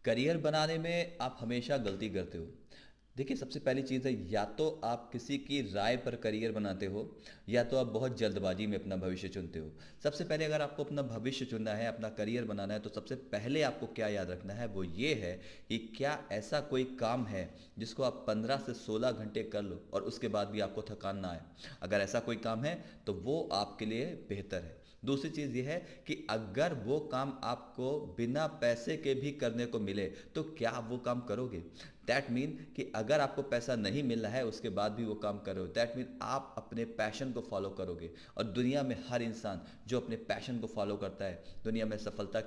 Career बनाने में आप हमेशा गलती करते हो। देखिए, सबसे पहली चीज़ है, या तो आप किसी की राय पर करियर बनाते हो, या तो आप बहुत जल्दबाजी में अपना भविष्य चुनते हो। सबसे पहले अगर आपको अपना भविष्य चुनना है, अपना करियर बनाना है, तो सबसे पहले आपको क्या याद रखना है, वो ये है कि क्या ऐसा कोई काम है जिसको आप 15 से 16 घंटे कर लो और उसके बाद भी आपको थकान ना आए। अगर ऐसा कोई काम है तो वो आपके लिए बेहतर है। दूसरी चीज़ ये है कि अगर वो काम आपको बिना पैसे के भी करने को मिले तो क्या आप वो काम करोगे? दैट मीन कि अगर आपको पैसा नहीं मिल रहा है उसके बाद भी वो काम कर रहे हो, दैट मीन आप अपने पैशन को फॉलो करोगे। और दुनिया में हर इंसान जो अपने पैशन को फॉलो करता है, दुनिया में सफलता की